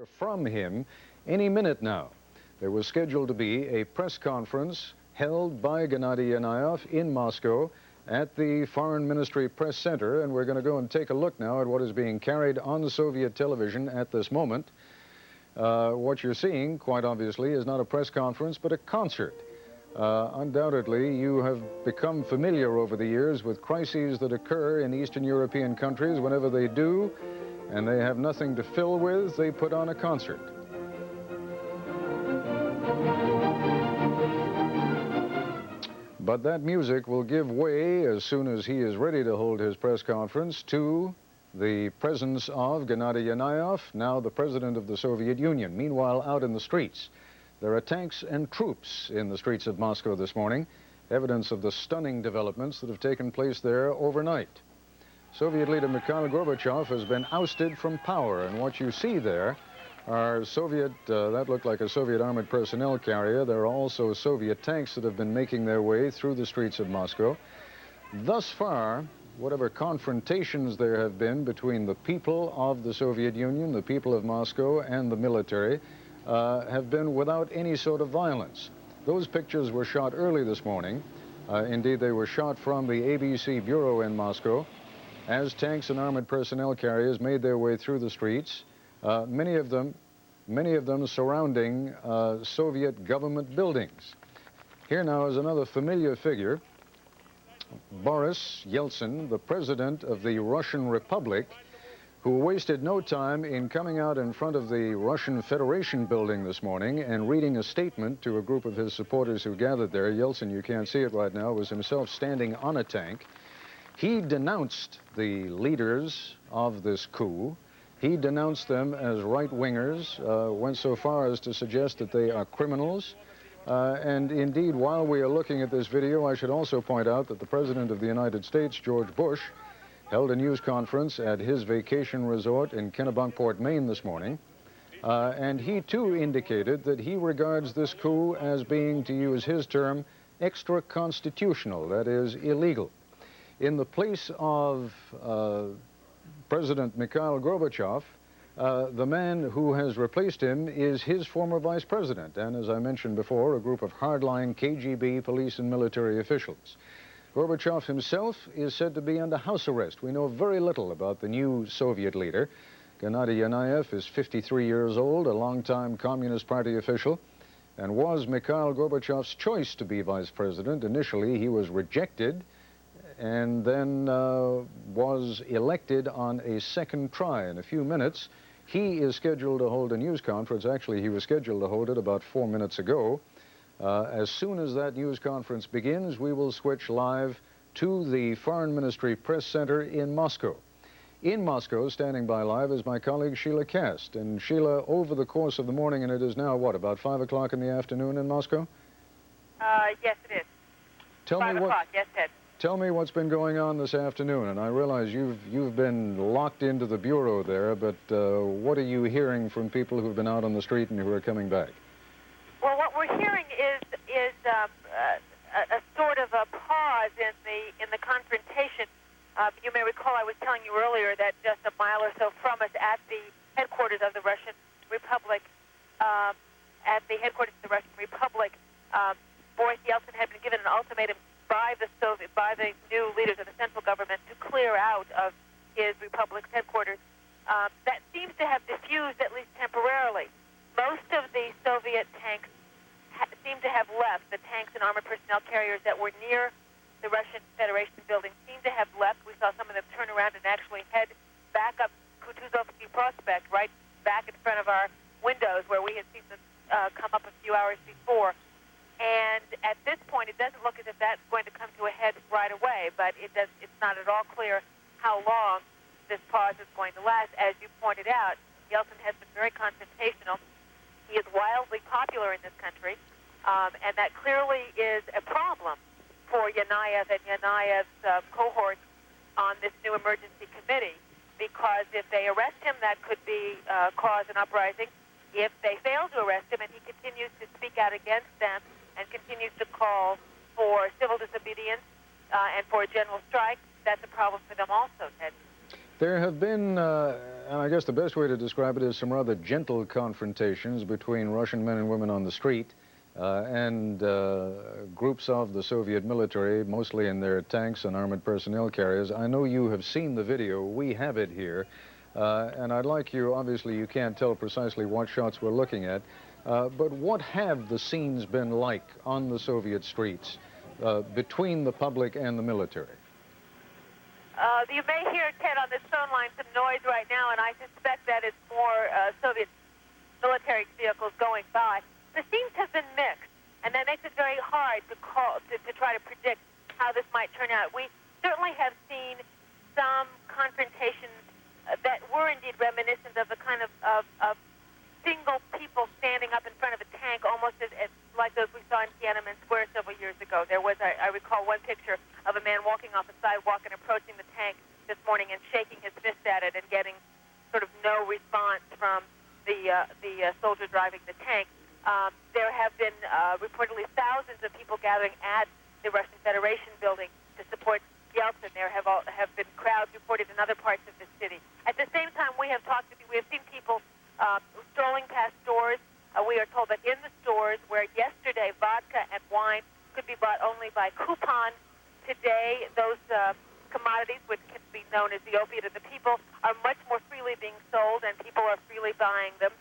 from him any minute now. There was scheduled to be a press conference held by Gennady Yanayev in Moscow at the Foreign Ministry Press Center, and we're going to go and take a look now at what is being carried on Soviet television at this moment. What you're seeing, quite obviously, is not a press conference, but a concert. Undoubtedly, you have become familiar over the years with crises that occur in Eastern European countries. Whenever they do, and they have nothing to fill with, they put on a concert. But that music will give way, as soon as he is ready to hold his press conference, to the presence of Gennady Yanayev, now the president of the Soviet Union. Meanwhile, out in the streets, there are tanks and troops in the streets of Moscow this morning, evidence of the stunning developments that have taken place there overnight. Soviet leader Mikhail Gorbachev has been ousted from power, and what you see there are Soviet, that looked like a Soviet armored personnel carrier. There are also Soviet tanks that have been making their way through the streets of Moscow. Thus far, whatever confrontations there have been between the people of the Soviet Union, the people of Moscow, and the military, have been without any sort of violence. Those pictures were shot early this morning. Indeed, they were shot from the ABC bureau in Moscow as tanks and armored personnel carriers made their way through the streets, many of them surrounding Soviet government buildings. Here now is another familiar figure, Boris Yeltsin, the president of the Russian Republic, who wasted no time in coming out in front of the Russian Federation building this morning and reading a statement to a group of his supporters who gathered there. Yeltsin, you can't see it right now, was himself standing on a tank. He denounced the leaders of this coup. He denounced them as right-wingers, went so far as to suggest that they are criminals. And indeed, while we are looking at this video, I should also point out that the President of the United States, George Bush, held a news conference at his vacation resort in Kennebunkport, Maine this morning. And he, too, indicated that he regards this coup as being, to use his term, extra-constitutional, that is, illegal. In the place of President Mikhail Gorbachev, the man who has replaced him is his former vice president, and as I mentioned before, a group of hardline KGB police and military officials. Gorbachev himself is said to be under house arrest. We know very little about the new Soviet leader. Gennady Yanayev is 53 years old, a longtime Communist Party official, and was Mikhail Gorbachev's choice to be vice president. Initially, he was rejected and then was elected on a second try. In a few minutes, he is scheduled to hold a news conference. Actually, he was scheduled to hold it about 4 minutes ago. As soon as that news conference begins, we will switch live to the Foreign Ministry Press Center in Moscow. In Moscow, standing by live, is my colleague Sheila Kast. And Sheila, over the course of the morning, and it is now, what, about 5 o'clock in the afternoon in Moscow? Yes, it is. Tell 5 me o'clock, yes, Ted. Tell me what's been going on this afternoon, and I realize you've been locked into the bureau there, but what are you hearing from people who've been out on the street and who are coming back? Well, what we're hearing is a sort of a pause in the confrontation. You may recall I was telling you earlier that just a mile or so from us at the headquarters of the Russian Republic, Boris Yeltsin had been given an ultimatum by the new leaders of the central government to clear out of his republic's headquarters. That seems to have diffused, at least temporarily. Most of the Soviet tanks seem to have left. The tanks and armored personnel carriers that were near the Russian Federation building seem to have left. We saw some of them turn around and actually head back up Kutuzovsky Prospect, right back in front of our windows where we had seen them come up a few hours before. And at this point, it doesn't look as if that's going to come to a head right away, but it's not at all clear how long this pause is going to last. As you pointed out, Yeltsin has been very confrontational. He is wildly popular in this country, and that clearly is a problem for Yanayev and Yanayev's cohorts on this new emergency committee, because if they arrest him, that could be cause an uprising. If they fail to arrest him and he continues to speak out against them and continues to call for civil disobedience and for a general strike, that's a problem for them also, Ted. There have been And I guess the best way to describe it is some rather gentle confrontations between Russian men and women on the street and groups of the Soviet military, mostly in their tanks and armored personnel carriers. I know you have seen the video. We have it here. And I'd like you, obviously you can't tell precisely what shots we're looking at, but what have the scenes been like on the Soviet streets between the public and the military? You may hear, Ted, on this phone line some noise right now, and I suspect that it's more Soviet military vehicles going by. The scenes have been mixed, and that makes it very hard to try to predict how this might turn out. We certainly have seen some confrontations that were indeed reminiscent of the kind of single people standing up in front of a tank, almost as like those we saw in Tiananmen Square several years ago. There was, I recall, one picture of a man walking off a sidewalk and approaching the tank this morning and shaking his fist at it and getting sort of no response from the soldier driving the tank. There have been reportedly thousands of people gathering at the Russian Federation building to support Yeltsin. There have been crowds reported in other parts of the city. At the same time, we have seen people strolling past stores. We are told that in the stores where yesterday vodka and wine could be bought only by coupon, today those commodities, which can be known as the opiate of the people, are much more freely being sold, and people are freely buying them.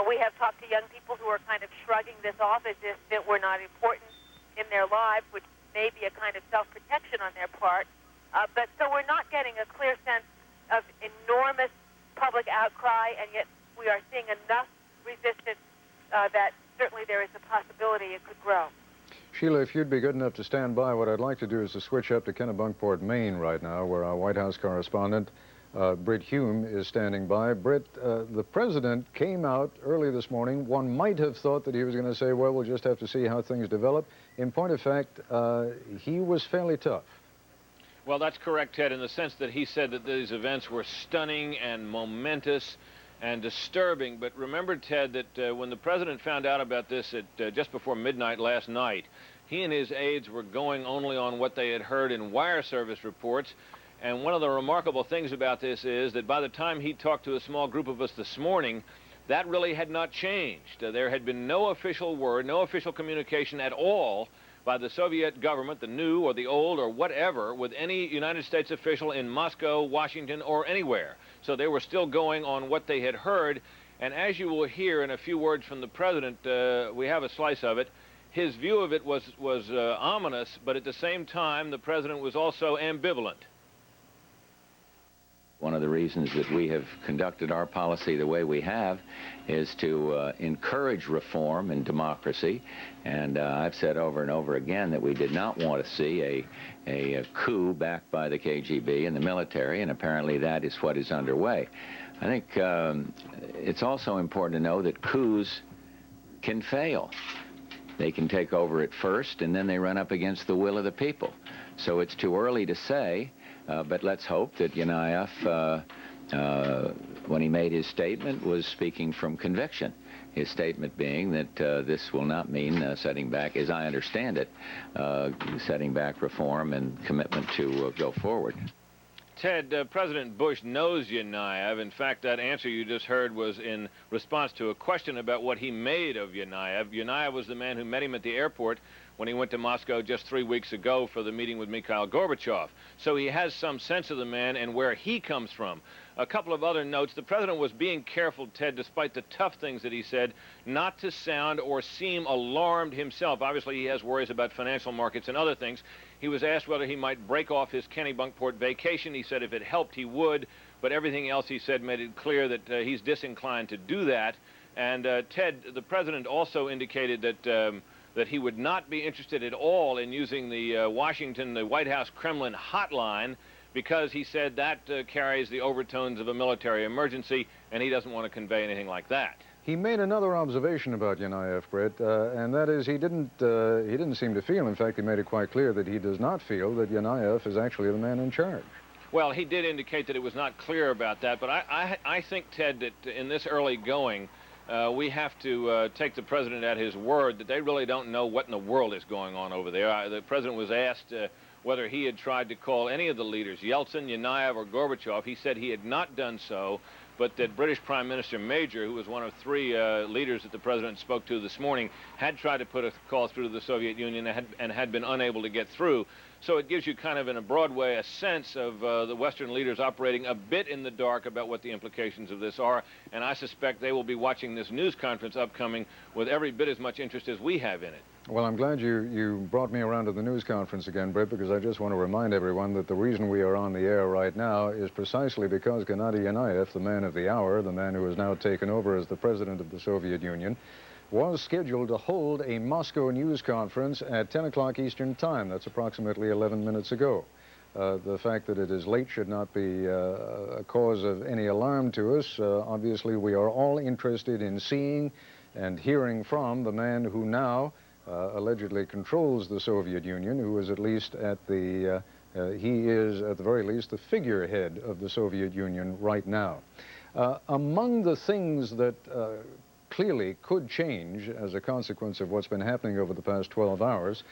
We have talked to young people who are kind of shrugging this off as if it were not important in their lives, which may be a kind of self-protection on their part. But so we're not getting a clear sense of enormous public outcry, and yet we are seeing enough resistance that certainly there is a possibility it could grow. Sheila, if you'd be good enough to stand by, what I'd like to do is to switch up to Kennebunkport, Maine right now, where our White House correspondent, Britt Hume, is standing by. Britt, the president came out early this morning. One might have thought that he was going to say, well, we'll just have to see how things develop. In point of fact, he was fairly tough. Well, that's correct, Ted, in the sense that he said that these events were stunning and momentous and disturbing. But remember, Ted, that when the president found out about this at just before midnight last night, he and his aides were going only on what they had heard in wire service reports. And one of the remarkable things about this is that by the time he talked to a small group of us this morning, that really had not changed. There had been no official word, no official communication at all by the Soviet government, the new or the old or whatever, with any United States official in Moscow, Washington, or anywhere. So they were still going on what they had heard. And as you will hear in a few words from the president, we have a slice of it, his view of it was ominous, but at the same time, the president was also ambivalent. One of the reasons that we have conducted our policy the way we have is to encourage reform and democracy. And I've said over and over again that we did not want to see a coup backed by the KGB and the military, and apparently that is what is underway. I think it's also important to know that coups can fail. They can take over at first, and then they run up against the will of the people. So it's too early to say. But let's hope that Yanayev, when he made his statement, was speaking from conviction. His statement being that this will not mean setting back, as I understand it, setting back reform and commitment to go forward. Ted, President Bush knows Yanayev. In fact, that answer you just heard was in response to a question about what he made of Yanayev. Yanayev was the man who met him at the airport when he went to Moscow just 3 weeks ago for the meeting with Mikhail Gorbachev. So he has some sense of the man and where he comes from. A couple of other notes. The president was being careful, Ted, despite the tough things that he said, not to sound or seem alarmed himself. Obviously, he has worries about financial markets and other things. He was asked whether he might break off his Kennebunkport vacation. He said if it helped, he would. But everything else he said made it clear that he's disinclined to do that. And, Ted, the president also indicated that he would not be interested at all in using the White House Kremlin hotline, because he said that carries the overtones of a military emergency, and he doesn't want to convey anything like that. He made another observation about Yanayev, Britt, and that is he didn't seem to feel, in fact, he made it quite clear that he does not feel that Yanayev is actually the man in charge. Well, he did indicate that it was not clear about that, but I think, Ted, that in this early going, we have to take the president at his word that they really don't know what in the world is going on over there. The president was asked whether he had tried to call any of the leaders, Yeltsin, Yanayev, or Gorbachev. He said he had not done so, but that British Prime Minister Major, who was one of three leaders that the president spoke to this morning, had tried to put a call through to the Soviet Union and had been unable to get through. So it gives you kind of, in a broad way, a sense of the Western leaders operating a bit in the dark about what the implications of this are, and I suspect they will be watching this news conference upcoming with every bit as much interest as we have in it. Well, I'm glad you brought me around to the news conference again, Britt, because I just want to remind everyone that the reason we are on the air right now is precisely because Gennady Yanayev, the man of the hour, the man who has now taken over as the president of the Soviet Union, was scheduled to hold a Moscow news conference at 10 o'clock Eastern Time. That's approximately 11 minutes ago. The fact that it is late should not be a cause of any alarm to us. Obviously, we are all interested in seeing and hearing from the man who now allegedly controls the Soviet Union, who is at least at the, he is at the very least the figurehead of the Soviet Union right now. Among the things that clearly could change as a consequence of what's been happening over the past 12 hours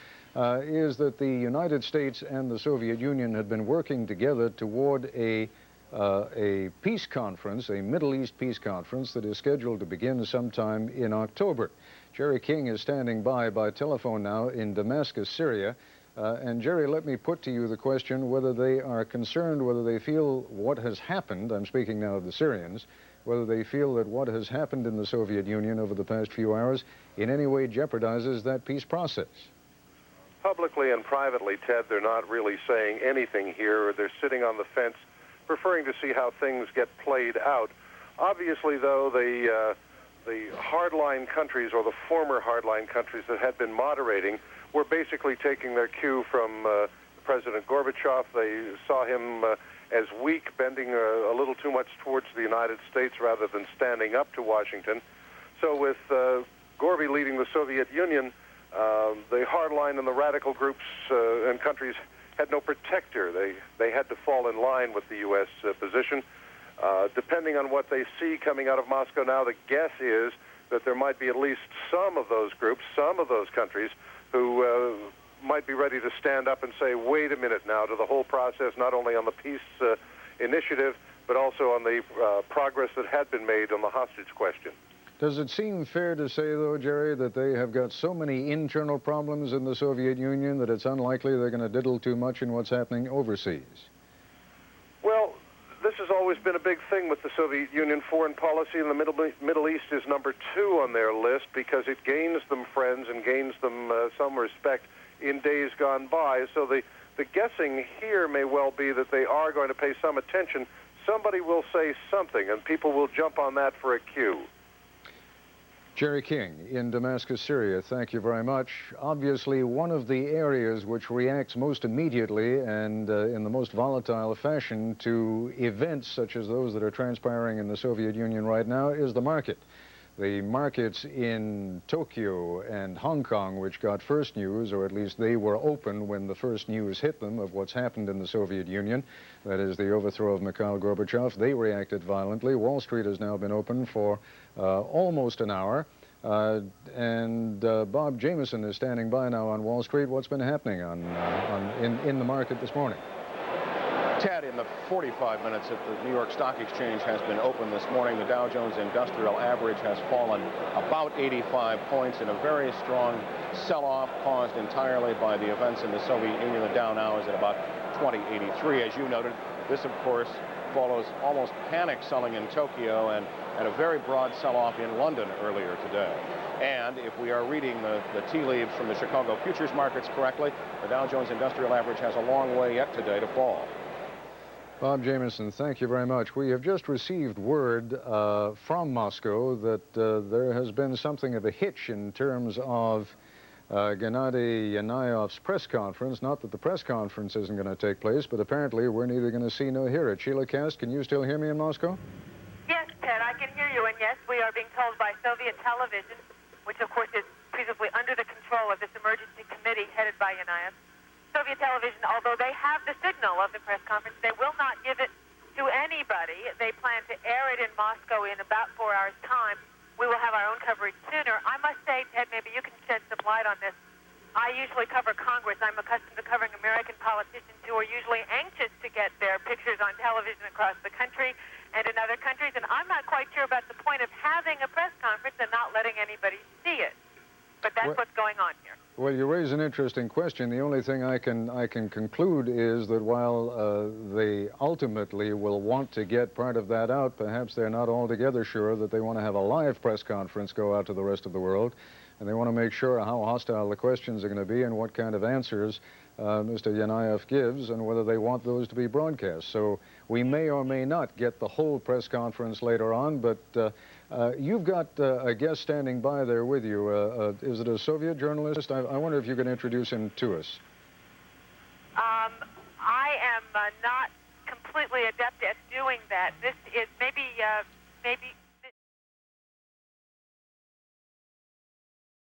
is that the United States and the Soviet Union had been working together toward a peace conference, a Middle East peace conference that is scheduled to begin sometime in October. Jerry King is standing by telephone now in Damascus, Syria. And Jerry, let me put to you the question whether they are concerned, whether they feel what has happened, I'm speaking now of the Syrians, whether they feel that what has happened in the Soviet Union over the past few hours in any way jeopardizes that peace process. Publicly and privately, Ted, they're not really saying anything here. They're sitting on the fence, preferring to see how things get played out. Obviously, though, the hardline countries, or the former hardline countries that had been moderating, were basically taking their cue from President Gorbachev. They saw him as weak, bending a little too much towards the United States rather than standing up to Washington. So with Gorby leading the Soviet Union, the hardline and the radical groups and countries had no protector. They had to fall in line with the U.S. Position. Depending on what they see coming out of Moscow now, the guess is that there might be at least some of those groups, some of those countries, who might be ready to stand up and say, wait a minute now, to the whole process, not only on the peace initiative, but also on the progress that had been made on the hostage question. Does it seem fair to say, though, Jerry, that they have got so many internal problems in the Soviet Union that it's unlikely they're going to diddle too much in what's happening overseas? Well, this has always been a big thing with the Soviet Union. Foreign policy in the Middle East is number 2 on their list because it gains them friends and gains them some respect in days gone by. So the guessing here may well be that they are going to pay some attention. Somebody will say something, and people will jump on that for a cue. Jerry King in Damascus, Syria, thank you very much. Obviously, one of the areas which reacts most immediately and in the most volatile fashion to events such as those that are transpiring in the Soviet Union right now is the market. The markets in Tokyo and Hong Kong, which got first news, or at least they were open when the first news hit them of what's happened in the Soviet Union, that is the overthrow of Mikhail Gorbachev, they reacted violently. Wall Street has now been open for almost an hour. And Bob Jameson is standing by now on Wall Street. What's been happening in the market this morning? Ted, in the 45 minutes that the New York Stock Exchange has been open this morning, the Dow Jones Industrial Average has fallen about 85 points in a very strong sell-off caused entirely by the events in the Soviet Union. The Dow now is at about 2083. As you noted, this, of course, follows almost panic selling in Tokyo and a very broad sell-off in London earlier today. And if we are reading the tea leaves from the Chicago futures markets correctly, the Dow Jones Industrial Average has a long way yet today to fall. Bob Jameson, thank you very much. We have just received word from Moscow that there has been something of a hitch in terms of Gennady Yanayev's press conference. Not that the press conference isn't going to take place, but apparently we're neither going to see nor hear it. Sheila Kast, can you still hear me in Moscow? Yes, Ted, I can hear you, and yes, we are being told by Soviet television, which of course is presumably under the control of this emergency committee headed by Yanayev. Soviet television, although they have the signal of the press conference, they will not give it to anybody. They plan to air it in Moscow in about 4 hours' time. We will have our own coverage sooner. I must say, Ted, maybe you can shed some light on this. I usually cover Congress. I'm accustomed to covering American politicians who are usually anxious to get their pictures on television across the country and in other countries, and I'm not quite sure about the point of having a press conference and not letting anybody see it. But that's what's going on here. Well, you raise an interesting question. The only thing I can conclude is that while they ultimately will want to get part of that out, perhaps they're not altogether sure that they want to have a live press conference go out to the rest of the world, and they want to make sure how hostile the questions are going to be and what kind of answers Mr. Yanayev gives and whether they want those to be broadcast. So we may or may not get the whole press conference later on, but you've got a guest standing by there with you. Is it a Soviet journalist? I wonder if you can introduce him to us. I am not completely adept at doing that. This is maybe